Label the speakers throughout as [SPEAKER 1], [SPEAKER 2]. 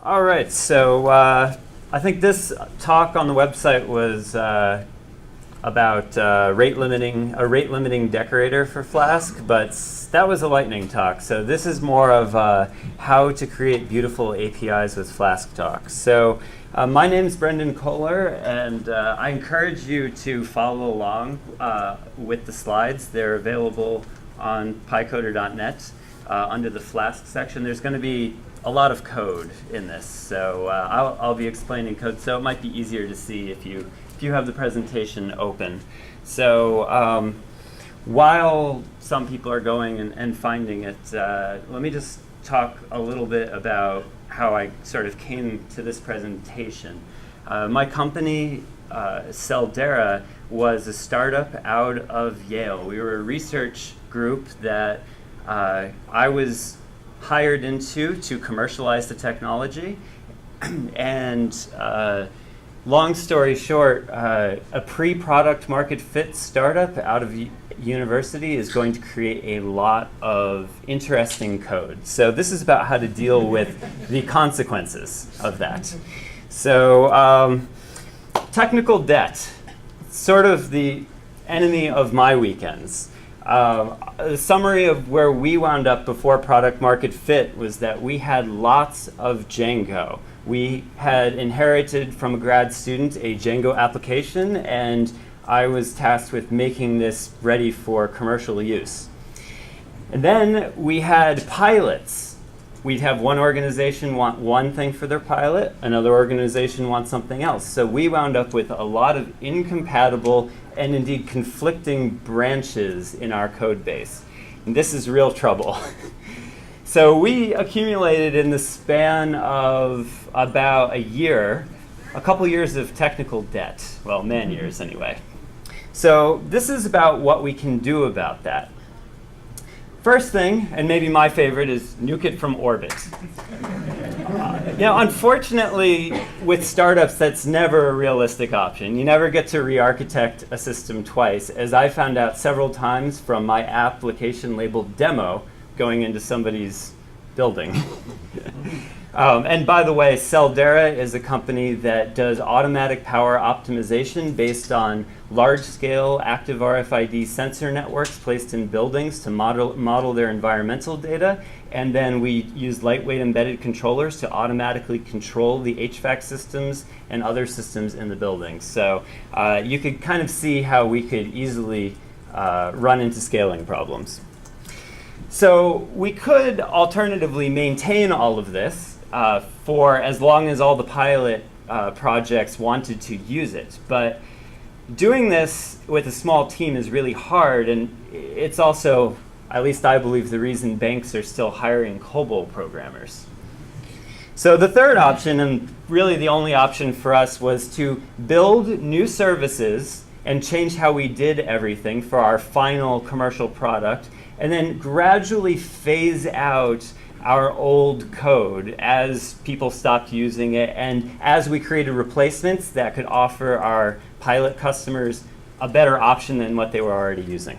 [SPEAKER 1] All right, so I think this talk on the website was about a rate limiting decorator for Flask, but that was a lightning talk. So this is more of how to create beautiful APIs with Flask talk. So my name is Brendan Kohler, and I encourage you to follow along with the slides. They're available on pycoder.net under the Flask section. There's going to be a lot of code in this, so I'll be explaining code, so it might be easier to see if you have the presentation open. So while some people are going and finding it, let me just talk a little bit about how I sort of came to this presentation. My company, Celdera, was a startup out of Yale. We were a research group that I was hired into to commercialize the technology. And long story short, a pre-product market fit startup out of university is going to create a lot of interesting code. So this is about how to deal with the consequences of that. So technical debt, sort of the enemy of my weekends. A summary of where we wound up before product market fit was that we had lots of Django. We had inherited from a grad student a Django application, and I was tasked with making this ready for commercial use. And then we had pilots. We'd have one organization want one thing for their pilot, another organization wants something else. So we wound up with a lot of incompatible and indeed conflicting branches in our code base. And this is real trouble. So we accumulated in the span of about a year, a couple years of technical debt. Well, man years anyway. So this is about what we can do about that. First thing, and maybe my favorite, is nuke it from orbit. Unfortunately, with startups, that's never a realistic option. You never get to re-architect a system twice, as I found out several times from my application labeled demo going into somebody's building. And by the way, Celdera is a company that does automatic power optimization based on large-scale active RFID sensor networks placed in buildings to model their environmental data. And then we use lightweight embedded controllers to automatically control the HVAC systems and other systems in the building. So you could kind of see how we could easily run into scaling problems. So we could alternatively maintain all of this for as long as all the pilot projects wanted to use it. But doing this with a small team is really hard, and it's also, at least I believe, the reason banks are still hiring COBOL programmers. So the third option, and really the only option for us, was to build new services and change how we did everything for our final commercial product, and then gradually phase out our old code as people stopped using it, and as we created replacements that could offer our pilot customers a better option than what they were already using.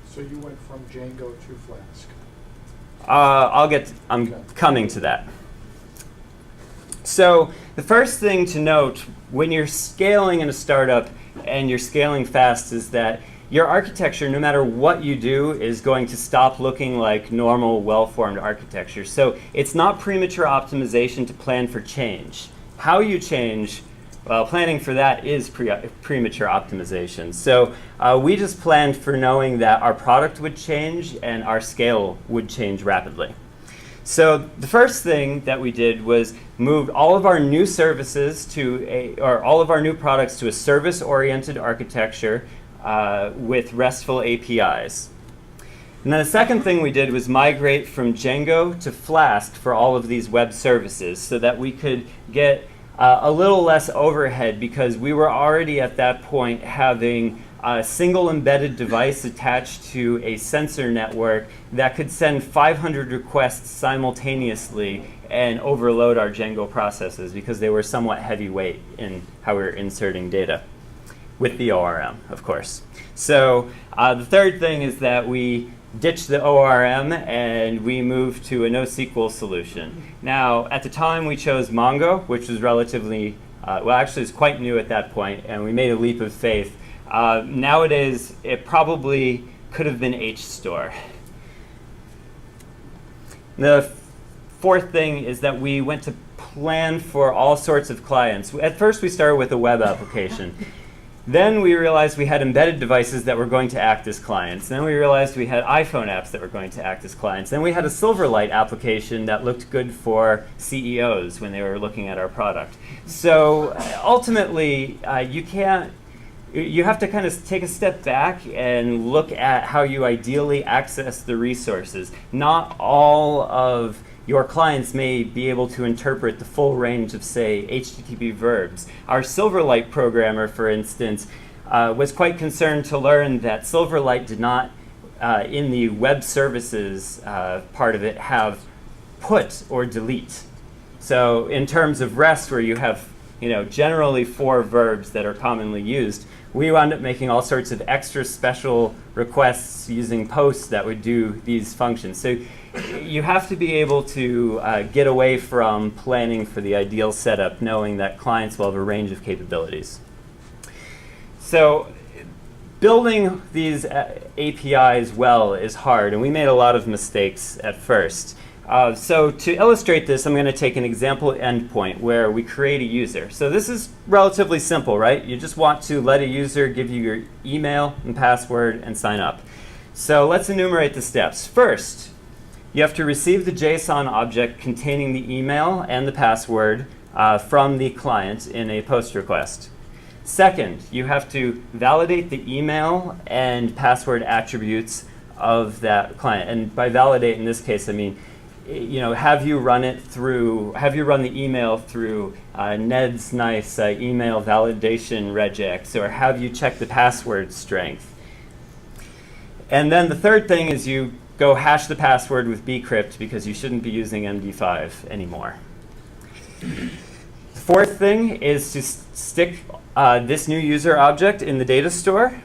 [SPEAKER 2] So you went from Django to Flask?
[SPEAKER 1] I'm coming to that. So the first thing to note when you're scaling in a startup and you're scaling fast is that your architecture, no matter what you do, is going to stop looking like normal, well-formed architecture. So it's not premature optimization to plan for change. How you change, well, planning for that is premature optimization. So we just planned for knowing that our product would change and our scale would change rapidly. So the first thing that we did was moved all of our new services or all of our new products to a service-oriented architecture with RESTful APIs. And then the second thing we did was migrate from Django to Flask for all of these web services so that we could get a little less overhead, because we were already at that point having a single embedded device attached to a sensor network that could send 500 requests simultaneously and overload our Django processes because they were somewhat heavyweight in how we were inserting data, with the ORM, of course. So the third thing is that we ditched the ORM and we moved to a NoSQL solution. Now, at the time we chose Mongo, which was relatively, well, actually it's quite new at that point, and we made a leap of faith. Nowadays, it probably could have been HStore. The fourth thing is that we went to plan for all sorts of clients. At first, we started with a web application. Then we realized we had embedded devices that were going to act as clients. Then we realized we had iPhone apps that were going to act as clients. Then we had a Silverlight application that looked good for CEOs when they were looking at our product. So ultimately, you have to kind of take a step back and look at how you ideally access the resources. Not all of your clients may be able to interpret the full range of, say, HTTP verbs. Our Silverlight programmer, for instance, was quite concerned to learn that Silverlight did not, in the web services part of it, have put or delete. So in terms of REST, where you have generally 4 verbs that are commonly used, we wound up making all sorts of extra special requests using posts that would do these functions. So you have to be able to get away from planning for the ideal setup, knowing that clients will have a range of capabilities. So building these APIs well is hard, and we made a lot of mistakes at first. So to illustrate this, I'm going to take an example endpoint where we create a user. So this is relatively simple, right? You just want to let a user give you your email and password and sign up. So let's enumerate the steps. First, you have to receive the JSON object containing the email and the password from the client in a post request. Second, you have to validate the email and password attributes of that client. And by validate in this case, I mean, have you run the email through Ned's nice email validation regex, or have you checked the password strength? And then the third thing is you go hash the password with bcrypt, because you shouldn't be using MD5 anymore. The fourth thing is to stick this new user object in the data store.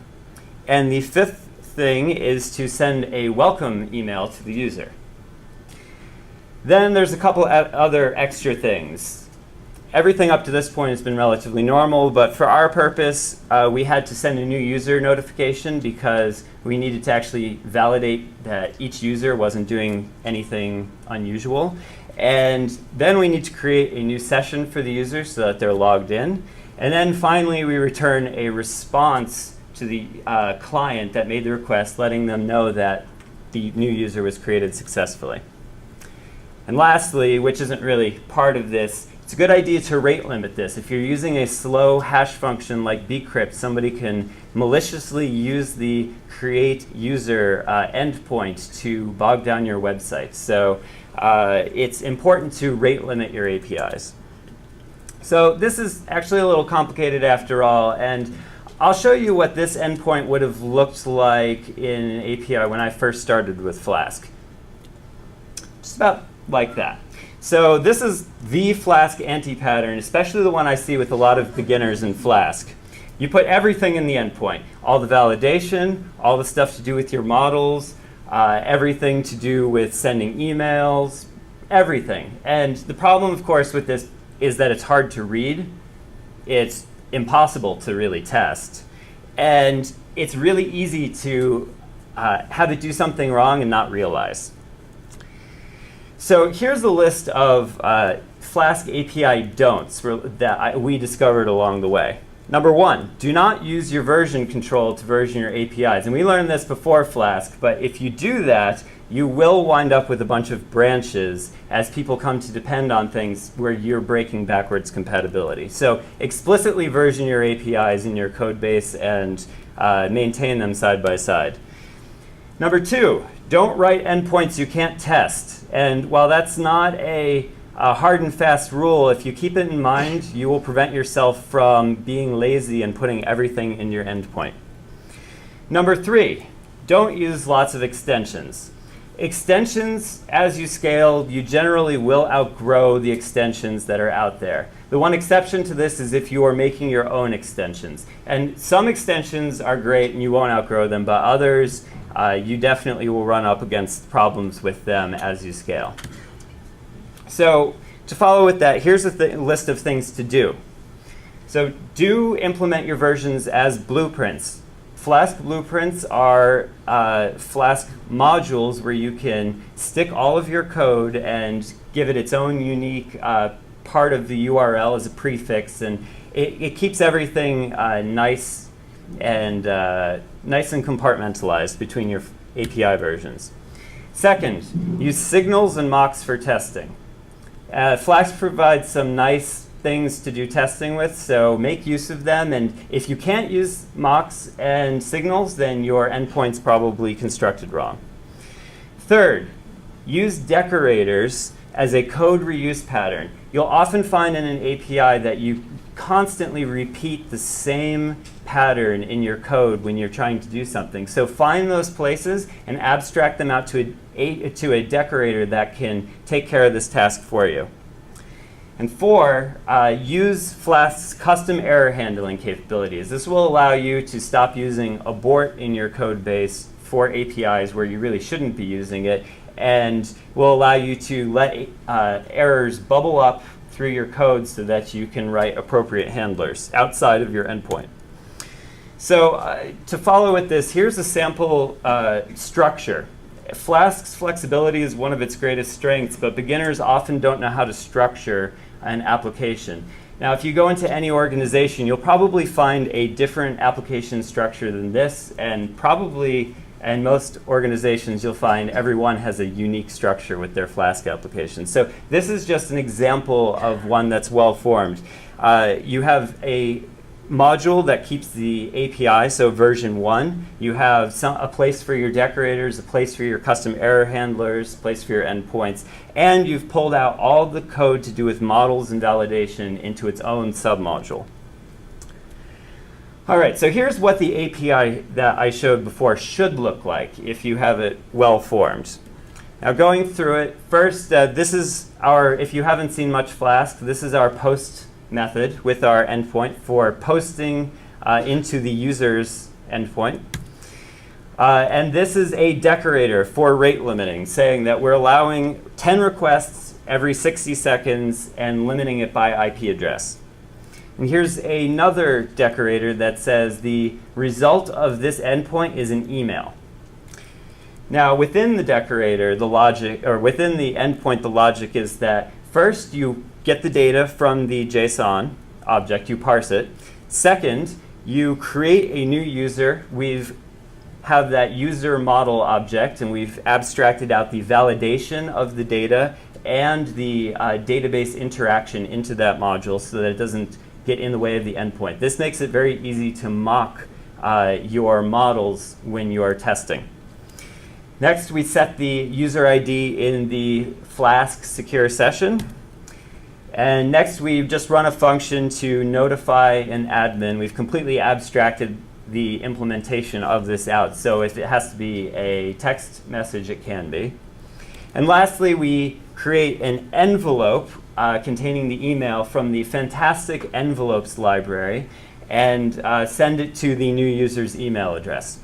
[SPEAKER 1] And the fifth thing is to send a welcome email to the user. Then there's a couple other extra things. Everything up to this point has been relatively normal, but for our purpose, we had to send a new user notification because we needed to actually validate that each user wasn't doing anything unusual. And then we need to create a new session for the user so that they're logged in. And then finally, we return a response to the client that made the request, letting them know that the new user was created successfully. And lastly, which isn't really part of this, it's a good idea to rate limit this. If you're using a slow hash function like bcrypt, somebody can maliciously use the create user endpoint to bog down your website. So it's important to rate limit your APIs. So this is actually a little complicated after all, and I'll show you what this endpoint would have looked like in an API when I first started with Flask. Just about like that. So this is the Flask anti-pattern, especially the one I see with a lot of beginners in Flask. You put everything in the endpoint. All the validation, all the stuff to do with your models, everything to do with sending emails, everything. And the problem, of course, with this is that it's hard to read. It's impossible to really test. And it's really easy to have it do something wrong and not realize. So here's a list of Flask API don'ts that we discovered along the way. Number 1, do not use your version control to version your APIs. And we learned this before Flask, but if you do that, you will wind up with a bunch of branches as people come to depend on things where you're breaking backwards compatibility. So explicitly version your APIs in your code base and maintain them side by side. Number 2, don't write endpoints you can't test. And while that's not a hard and fast rule, if you keep it in mind, you will prevent yourself from being lazy and putting everything in your endpoint. Number 3, don't use lots of extensions. Extensions, as you scale, you generally will outgrow the extensions that are out there. The one exception to this is if you are making your own extensions. And some extensions are great and you won't outgrow them, but others, you definitely will run up against problems with them as you scale. So to follow with that, here's a list of things to do. So do implement your versions as blueprints. Flask blueprints are Flask modules where you can stick all of your code and give it its own unique part of the URL as a prefix, and it keeps everything nice and compartmentalized between your API versions. Second, use signals and mocks for testing. Flask provides some nice things to do testing with, so make use of them. And if you can't use mocks and signals, then your endpoint's probably constructed wrong. Third, use decorators as a code reuse pattern. You'll often find in an API that you constantly repeat the same pattern in your code when you're trying to do something. So find those places and abstract them out to a decorator that can take care of this task for you. And four, use Flask's custom error handling capabilities. This will allow you to stop using abort in your code base for APIs where you really shouldn't be using it, and will allow you to let errors bubble up through your code so that you can write appropriate handlers outside of your endpoint. So to follow with this, here's a sample structure. Flask's flexibility is one of its greatest strengths, but beginners often don't know how to structure an application. Now, if you go into any organization, you'll probably find a different application structure than this, and probably in most organizations, you'll find everyone has a unique structure with their Flask application. So this is just an example of one that's well formed. You have a module that keeps the API, so version 1. You have a place for your decorators, a place for your custom error handlers, a place for your endpoints, and you've pulled out all the code to do with models and validation into its own submodule. All right, so here's what the API that I showed before should look like if you have it well formed. Now going through it, first, this is our, if you haven't seen much Flask, this is our post method with our endpoint for posting into the user's endpoint. And this is a decorator for rate limiting, saying that we're allowing 10 requests every 60 seconds and limiting it by IP address. And here's another decorator that says the result of this endpoint is an email. Now within the decorator, the logic, or within the endpoint, the logic is that first you get the data from the JSON object, you parse it. Second, you create a new user. We've have that user model object, and we've abstracted out the validation of the data and the database interaction into that module so that it doesn't get in the way of the endpoint. This makes it very easy to mock your models when you are testing. Next, we set the user ID in the Flask secure session. And next, we just run a function to notify an admin. We've completely abstracted the implementation of this out. So if it has to be a text message, it can be. And lastly, we create an envelope containing the email from the fantastic envelopes library and send it to the new user's email address.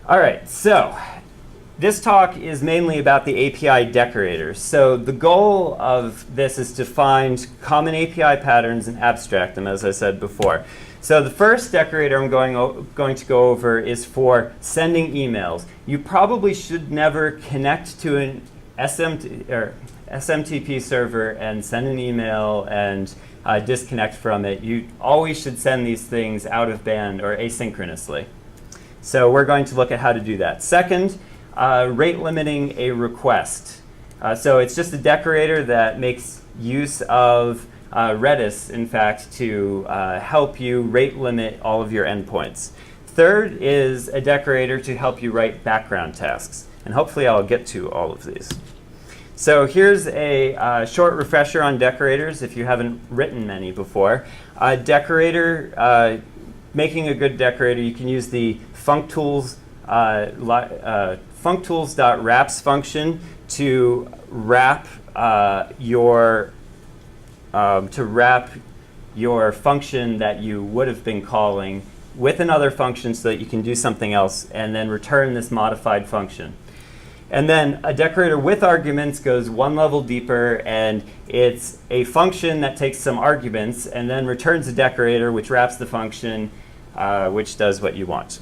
[SPEAKER 1] All right, so this talk is mainly about the API decorators. So the goal of this is to find common API patterns and abstract them, as I said before. So the first decorator I'm going to go over is for sending emails. You probably should never connect to an SMTP server and send an email and disconnect from it. You always should send these things out of band or asynchronously. So we're going to look at how to do that. Second, rate limiting a request. So it's just a decorator that makes use of Redis, in fact, to help you rate limit all of your endpoints. Third is a decorator to help you write background tasks. And hopefully I'll get to all of these. So here's a short refresher on decorators if you haven't written many before. Decorator, making a good decorator, you can use the functools.wraps function to wrap your function that you would have been calling with another function so that you can do something else, and then return this modified function. And then a decorator with arguments goes one level deeper, and it's a function that takes some arguments and then returns a decorator which wraps the function which does what you want.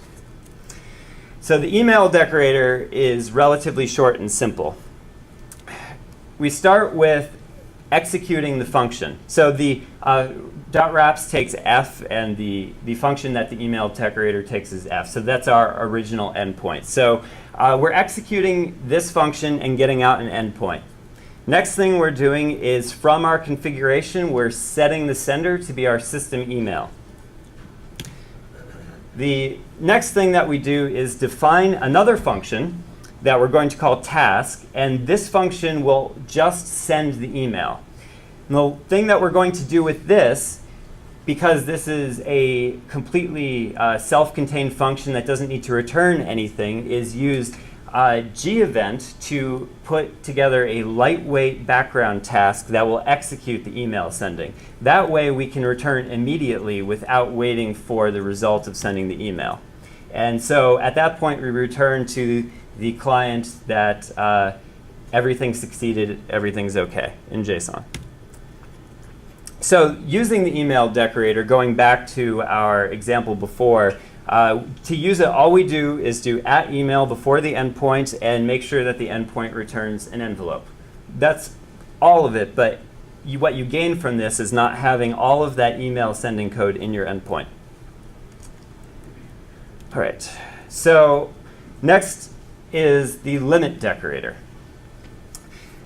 [SPEAKER 1] So the email decorator is relatively short and simple. We start with executing the function. So the .wraps takes f, and the function that the email decorator takes is f. So that's our original endpoint. So we're executing this function and getting out an endpoint. Next thing we're doing is, from our configuration, we're setting the sender to be our system email. The next thing that we do is define another function that we're going to call task, and this function will just send the email. And the thing that we're going to do with this, because this is a completely self-contained function that doesn't need to return anything, is use G-event to put together a lightweight background task that will execute the email sending. That way we can return immediately without waiting for the result of sending the email. And so at that point we return to the client that everything succeeded, everything's okay in JSON. So using the email decorator, going back to our example before, to use it, all we do is do @email before the endpoint and make sure that the endpoint returns an envelope. That's all of it, but what you gain from this is not having all of that email sending code in your endpoint. All right, so next is the limit decorator.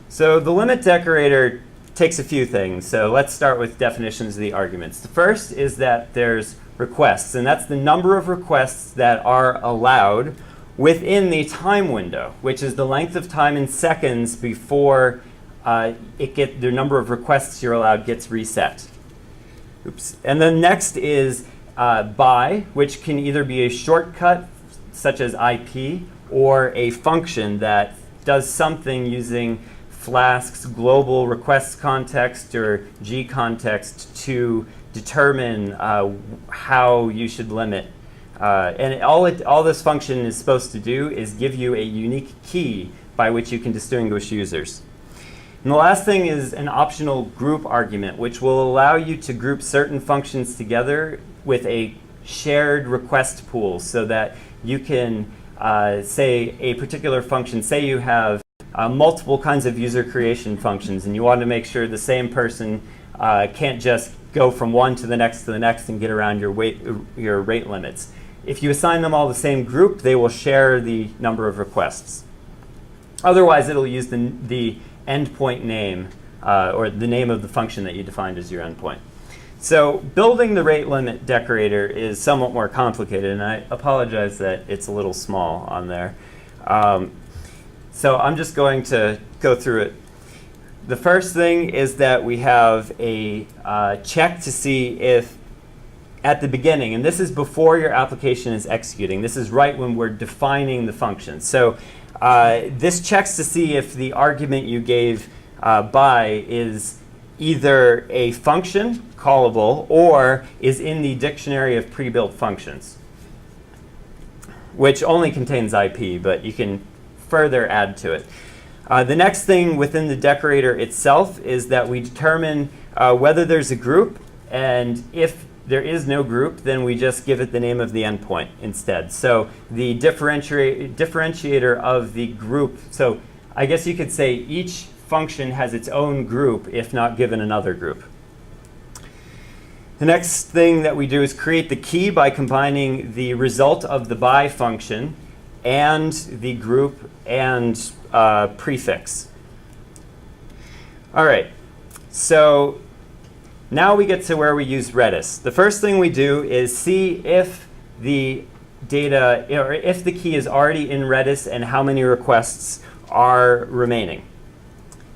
[SPEAKER 1] So the limit decorator takes a few things. So let's start with definitions of the arguments. The first is that there's requests, and that's the number of requests that are allowed within the time window, which is the length of time in seconds before the number of requests you're allowed gets reset. Oops. And then next is by, which can either be a shortcut such as IP or a function that does something using Flask's global requests context or G context to determine how you should limit. And all this function is supposed to do is give you a unique key by which you can distinguish users. And the last thing is an optional group argument, which will allow you to group certain functions together with a shared request pool so that you can say a particular function, say you have multiple kinds of user creation functions, and you want to make sure the same person can't just go from one to the next and get around your rate limits. If you assign them all the same group, they will share the number of requests. Otherwise, it'll use the endpoint name or the name of the function that you defined as your endpoint. So building the rate limit decorator is somewhat more complicated, and I apologize that it's a little small on there. So I'm just going to go through it. The first thing is that we have a check to see if at the beginning, and this is before your application is executing. This is right when we're defining the function. So this checks to see if the argument you gave by is either a function callable or is in the dictionary of pre-built functions, which only contains IP, but you can further add to it. The next thing within the decorator itself is that we determine whether there's a group, and if there is no group, then we just give it the name of the endpoint instead. So the differentiator of the group, so I guess you could say each function has its own group if not given another group. The next thing that we do is create the key by combining the result of the by function and the group and prefix. All right, so now we get to where we use Redis. The first thing we do is see if the data, or if the key is already in Redis and how many requests are remaining.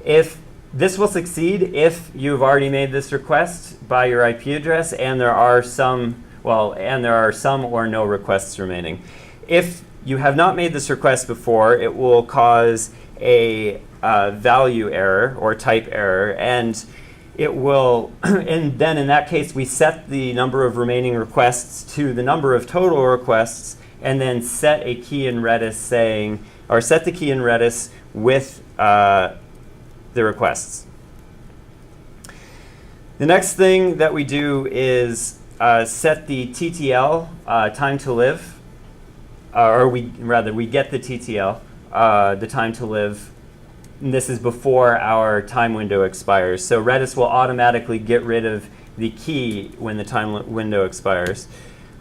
[SPEAKER 1] If this will succeed if you've already made this request by your IP address and there are some or no requests remaining. If you have not made this request before, it will cause a value error or type error, and it will, and then in that case, we set the number of remaining requests to the number of total requests, and then set a key in Redis saying, or set the key in Redis with the requests. The next thing that we do is set the TTL, time to live, or we get the TTL, the time to live. And this is before our time window expires. So Redis will automatically get rid of the key when the time window expires.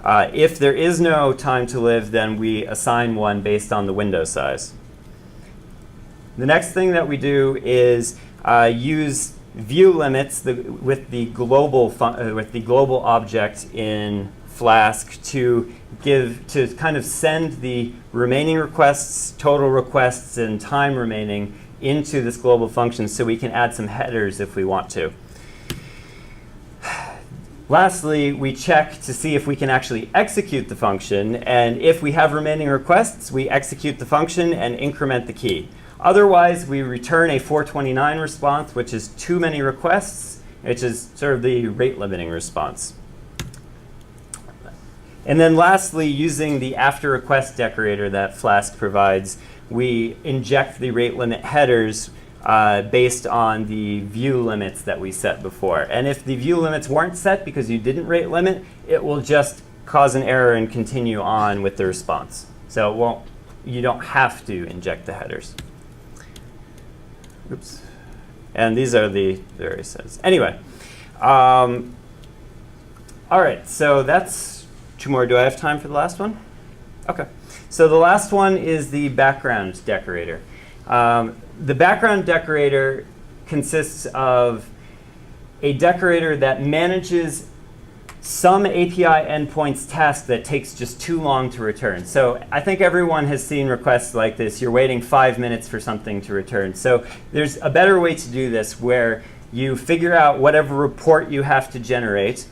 [SPEAKER 1] If there is no time to live, then we assign one based on the window size. The next thing that we do is use view limits with the global object in Flask to kind of send the remaining requests, total requests, and time remaining into this global function, so we can add some headers if we want to. Lastly, we check to see if we can actually execute the function, and if we have remaining requests, we execute the function and increment the key. Otherwise, we return a 429 response, which is too many requests, which is sort of the rate limiting response. And then lastly, using the after request decorator that Flask provides, we inject the rate limit headers based on the view limits that we set before. And if the view limits weren't set because you didn't rate limit, it will just cause an error and continue on with the response. So you don't have to inject the headers. Oops. And these are the various sets. Anyway, all right, so that's two more. Do I have time for the last one? OK. So the last one is the background decorator. The background decorator consists of a decorator that manages some API endpoints task that takes just too long to return. So I think everyone has seen requests like this. You're waiting 5 minutes for something to return. So there's a better way to do this where you figure out whatever report you have to generate,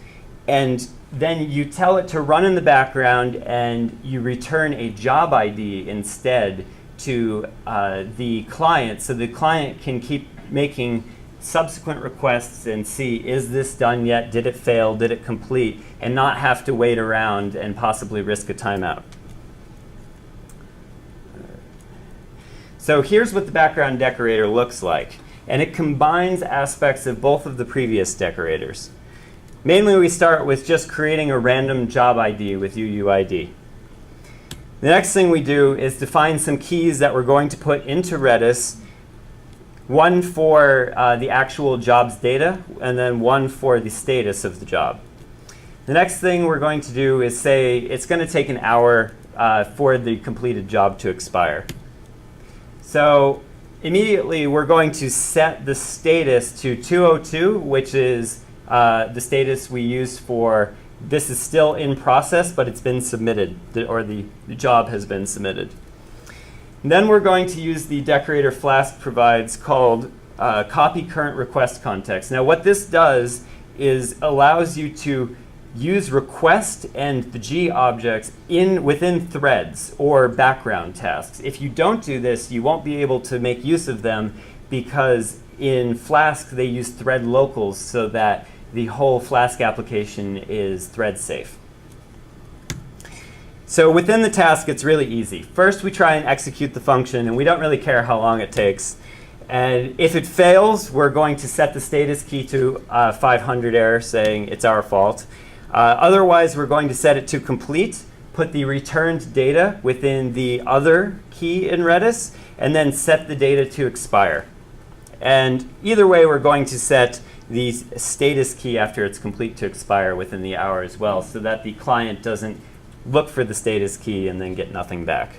[SPEAKER 1] and then you tell it to run in the background, and you return a job ID instead to the client, so the client can keep making subsequent requests and see, is this done yet? Did it fail? Did it complete? And not have to wait around and possibly risk a timeout. So here's what the background decorator looks like. And it combines aspects of both of the previous decorators. Mainly, we start with just creating a random job ID with UUID. The next thing we do is define some keys that we're going to put into Redis, one for the actual job's data, and then one for the status of the job. The next thing we're going to do is say it's going to take an hour for the completed job to expire. So immediately, we're going to set the status to 202, which is the status we use for this is still in process, but it's been submitted, or the job has been submitted. And then we're going to use the decorator Flask provides called copy current request context. Now what this does is allows you to use request and the G objects within threads or background tasks. If you don't do this, you won't be able to make use of them, because in Flask they use thread locals so that the whole Flask application is thread safe. So within the task, it's really easy. First, we try and execute the function, and we don't really care how long it takes. And if it fails, we're going to set the status key to 500 error, saying it's our fault. Otherwise, we're going to set it to complete, put the returned data within the other key in Redis, and then set the data to expire. And either way, we're going to set the status key after it's complete to expire within the hour as well, so that the client doesn't look for the status key and then get nothing back.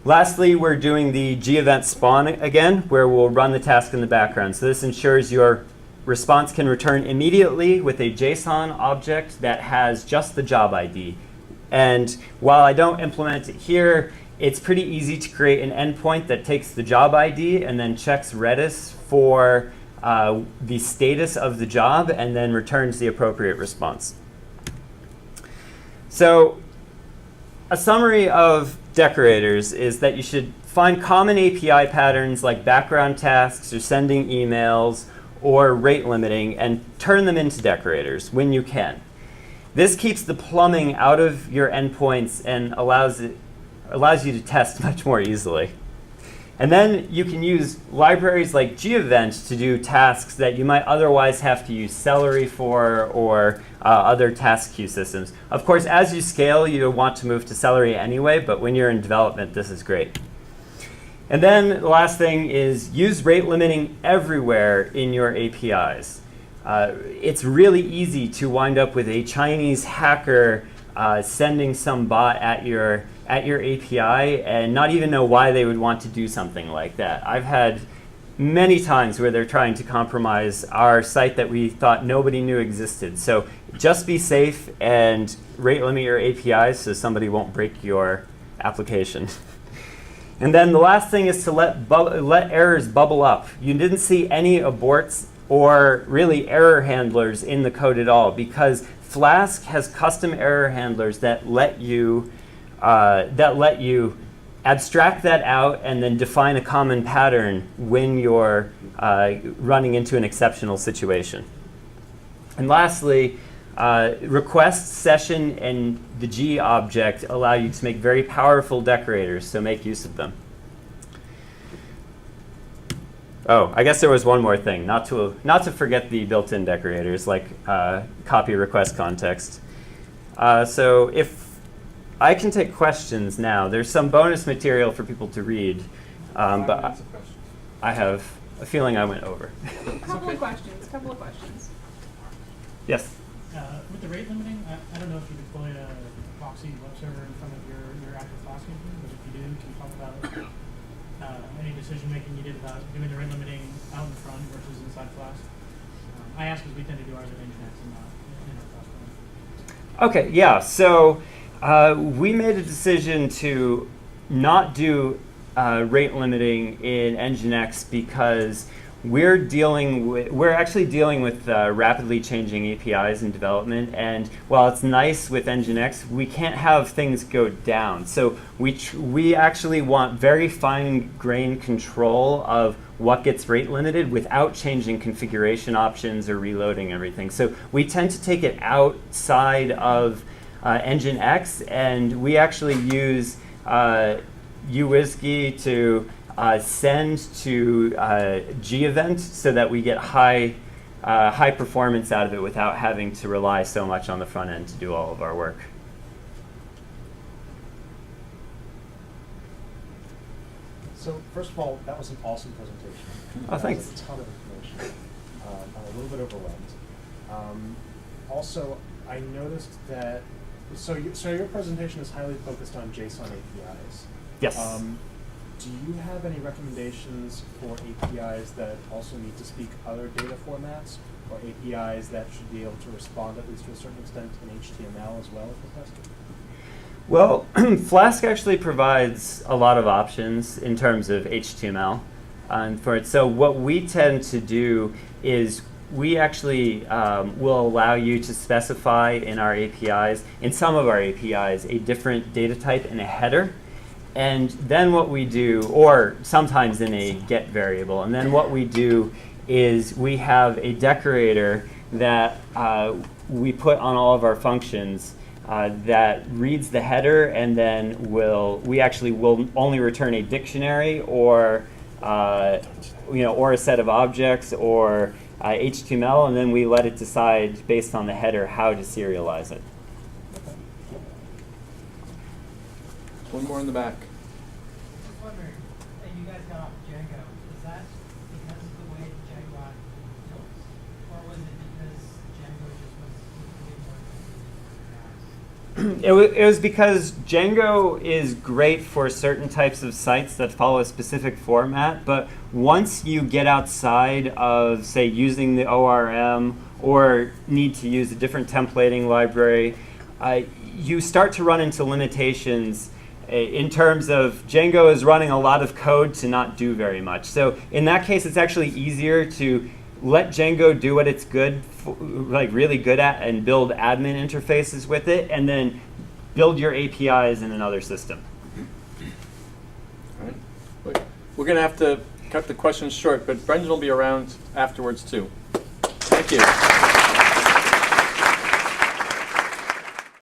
[SPEAKER 1] Lastly, we're doing the G-event spawn again, where we'll run the task in the background. So this ensures your response can return immediately with a JSON object that has just the job ID. And while I don't implement it here, it's pretty easy to create an endpoint that takes the job ID and then checks Redis for the status of the job and then returns the appropriate response. So a summary of decorators is that you should find common API patterns like background tasks or sending emails or rate limiting and turn them into decorators when you can. This keeps the plumbing out of your endpoints and allows you to test much more easily. And then you can use libraries like gevent to do tasks that you might otherwise have to use Celery for or other task queue systems. Of course, as you scale, you want to move to Celery anyway, but when you're in development, this is great. And then the last thing is use rate limiting everywhere in your APIs. It's really easy to wind up with a Chinese hacker sending some bot at your API and not even know why they would want to do something like that. I've had many times where they're trying to compromise our site that we thought nobody knew existed. So just be safe and rate limit your APIs so somebody won't break your application. And then the last thing is to let errors bubble up. You didn't see any aborts or really error handlers in the code at all because Flask has custom error handlers that let you abstract that out and then define a common pattern when you're running into an exceptional situation. And lastly, request, session, and the G object allow you to make very powerful decorators, so make use of them. Oh, I guess there was one more thing, not to forget the built-in decorators like copy request context. So if I can take questions now. There's some bonus material for people to read, but I have a feeling I went over.
[SPEAKER 3] Couple of questions.
[SPEAKER 1] Yes?
[SPEAKER 4] With the rate limiting, I don't know if you deploy a proxy web server in front of your active Flask engine, but if you do, can you talk about any decision making you did about doing the rate limiting out in front versus inside Flask? I ask because we tend to do ours at Nginx and not in our Flask.
[SPEAKER 1] Okay, yeah. So we made a decision to not do rate limiting in Nginx because we're actually dealing with rapidly changing APIs in development, and while it's nice with Nginx, we can't have things go down. So we actually want very fine-grained control of what gets rate limited without changing configuration options or reloading everything. So we tend to take it outside of Nginx, and we actually use uWSGI to send to gevent so that we get high performance out of it without having to rely so much on the front end to do all of our work.
[SPEAKER 5] So first of all, that was an awesome presentation.
[SPEAKER 1] Oh, thanks.
[SPEAKER 5] That was a ton of information. I'm a little bit overwhelmed. Also, I noticed that so your presentation is highly focused on JSON APIs.
[SPEAKER 1] Yes.
[SPEAKER 5] Do you have any recommendations for APIs that also need to speak other data formats, or APIs that should be able to respond at least to a certain extent in HTML as well for testing?
[SPEAKER 1] Well, Flask actually provides a lot of options in terms of HTML for it. So what we tend to do is we actually will allow you to specify in our APIs, in some of our APIs, a different data type in a header. And then what we do, or sometimes in a get variable, and then what we do is we have a decorator that we put on all of our functions that reads the header, and then we actually will only return a dictionary or or a set of objects or HTML, and then we let it decide based on the header how to serialize it.
[SPEAKER 6] One more in the back.
[SPEAKER 7] I was wondering, you guys got off Django. Is that because of the way Django got built, or was it because Django just was way more
[SPEAKER 1] It was because Django is great for certain types of sites that follow a specific format, but once you get outside of, say, using the ORM or need to use a different templating library, you start to run into limitations in terms of Django is running a lot of code to not do very much. So in that case, it's actually easier to let Django do what it's good, really good at, and build admin interfaces with it, and then build your APIs in another system.
[SPEAKER 6] All right. We're going to have to cut the questions short, but Brendan will be around afterwards too. Thank you.